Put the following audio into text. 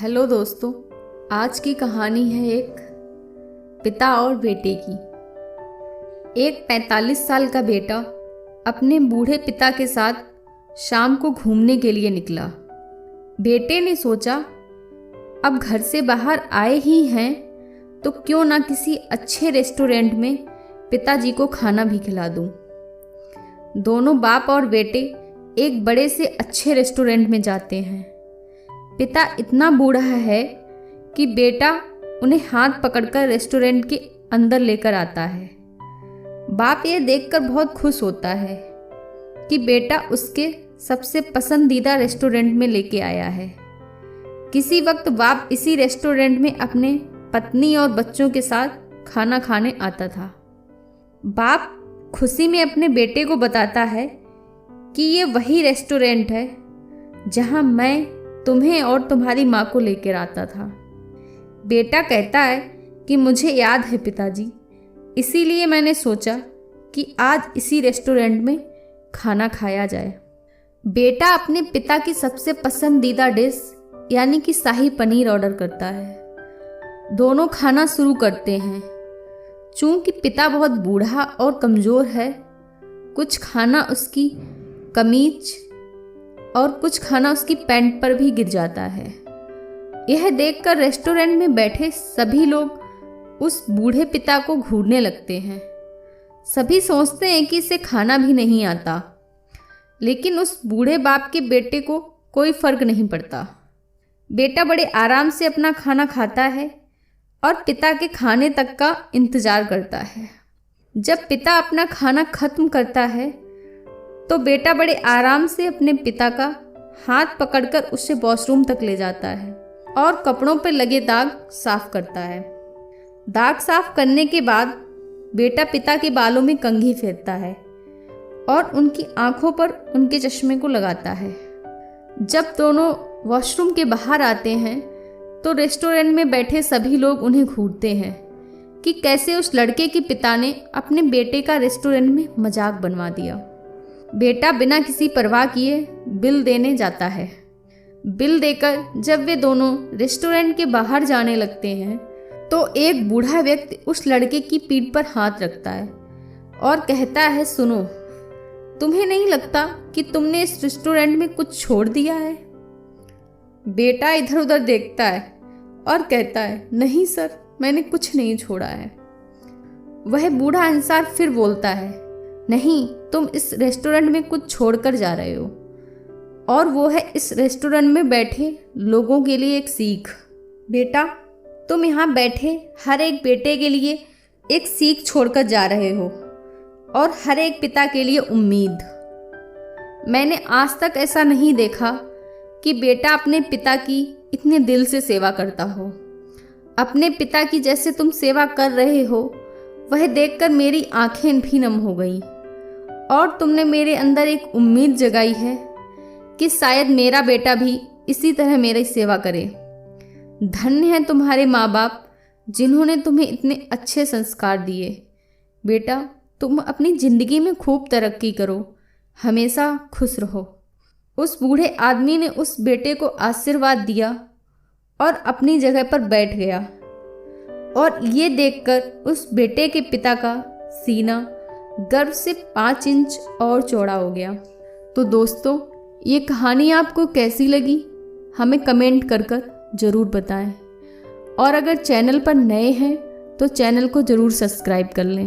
Hello दोस्तों, आज की कहानी है एक पिता और बेटे की। एक 45 साल का बेटा अपने बूढ़े पिता के साथ शाम को घूमने के लिए निकला। बेटे ने सोचा, अब घर से बाहर आए ही हैं तो क्यों ना किसी अच्छे रेस्टोरेंट में पिताजी को खाना भी खिला दूं। दोनों बाप और बेटे एक बड़े से अच्छे रेस्टोरेंट में जाते हैं। पिता इतना बूढ़ा है कि बेटा उन्हें हाथ पकड़कर रेस्टोरेंट के अंदर लेकर आता है। बाप ये देखकर बहुत खुश होता है कि बेटा उसके सबसे पसंदीदा रेस्टोरेंट में लेके आया है। किसी वक्त बाप इसी रेस्टोरेंट में अपने पत्नी और बच्चों के साथ खाना खाने आता था। बाप खुशी में अपने बेटे को बताता है कि ये वही रेस्टोरेंट है जहां मैं तुम्हें और तुम्हारी माँ को लेकर आता था। बेटा कहता है कि मुझे याद है पिताजी, इसीलिए मैंने सोचा कि आज इसी रेस्टोरेंट में खाना खाया जाए। बेटा अपने पिता की सबसे पसंदीदा डिश यानी कि शाही पनीर ऑर्डर करता है। दोनों खाना शुरू करते हैं। चूंकि पिता बहुत बूढ़ा और कमज़ोर है, कुछ खाना उसकी कमीज और कुछ खाना उसकी पैंट पर भी गिर जाता है। यह देखकर रेस्टोरेंट में बैठे सभी लोग उस बूढ़े पिता को घूरने लगते हैं। सभी सोचते हैं कि इसे खाना भी नहीं आता, लेकिन उस बूढ़े बाप के बेटे को कोई फर्क नहीं पड़ता। बेटा बड़े आराम से अपना खाना खाता है और पिता के खाने तक का इंतजार करता है। जब पिता अपना खाना खत्म करता है तो बेटा बड़े आराम से अपने पिता का हाथ पकड़कर उसे वॉशरूम तक ले जाता है और कपड़ों पर लगे दाग साफ करता है। दाग साफ करने के बाद बेटा पिता के बालों में कंघी फेरता है और उनकी आंखों पर उनके चश्मे को लगाता है। जब दोनों वॉशरूम के बाहर आते हैं तो रेस्टोरेंट में बैठे सभी लोग उन्हें घूरते हैं कि कैसे उस लड़के के पिता ने अपने बेटे का रेस्टोरेंट में मजाक बनवा दिया। बेटा बिना किसी परवाह किए बिल देने जाता है। बिल देकर जब वे दोनों रेस्टोरेंट के बाहर जाने लगते हैं तो एक बूढ़ा व्यक्ति उस लड़के की पीठ पर हाथ रखता है और कहता है, सुनो, तुम्हें नहीं लगता कि तुमने इस रेस्टोरेंट में कुछ छोड़ दिया है? बेटा इधर उधर देखता है और कहता है, नहीं सर, मैंने कुछ नहीं छोड़ा है। वह बूढ़ा इंसान फिर बोलता है, नहीं, तुम इस रेस्टोरेंट में कुछ छोड़कर जा रहे हो, और वो है इस रेस्टोरेंट में बैठे लोगों के लिए एक सीख। बेटा, तुम यहाँ बैठे हर एक बेटे के लिए एक सीख छोड़कर जा रहे हो और हर एक पिता के लिए उम्मीद। मैंने आज तक ऐसा नहीं देखा कि बेटा अपने पिता की इतने दिल से सेवा करता हो। अपने पिता की जैसे तुम सेवा कर रहे हो, वह देखकर मेरी आंखें भी नम हो गई और तुमने मेरे अंदर एक उम्मीद जगाई है कि शायद मेरा बेटा भी इसी तरह मेरी सेवा करे। धन्य है तुम्हारे माँ बाप जिन्होंने तुम्हें इतने अच्छे संस्कार दिए। बेटा, तुम अपनी ज़िंदगी में खूब तरक्की करो, हमेशा खुश रहो। उस बूढ़े आदमी ने उस बेटे को आशीर्वाद दिया और अपनी जगह पर बैठ गया, और ये देखकर उस बेटे के पिता का सीना गर्व से 5 इंच और चौड़ा हो गया। तो दोस्तों, ये कहानी आपको कैसी लगी हमें कमेंट कर ज़रूर बताएं, और अगर चैनल पर नए हैं तो चैनल को ज़रूर सब्सक्राइब कर लें।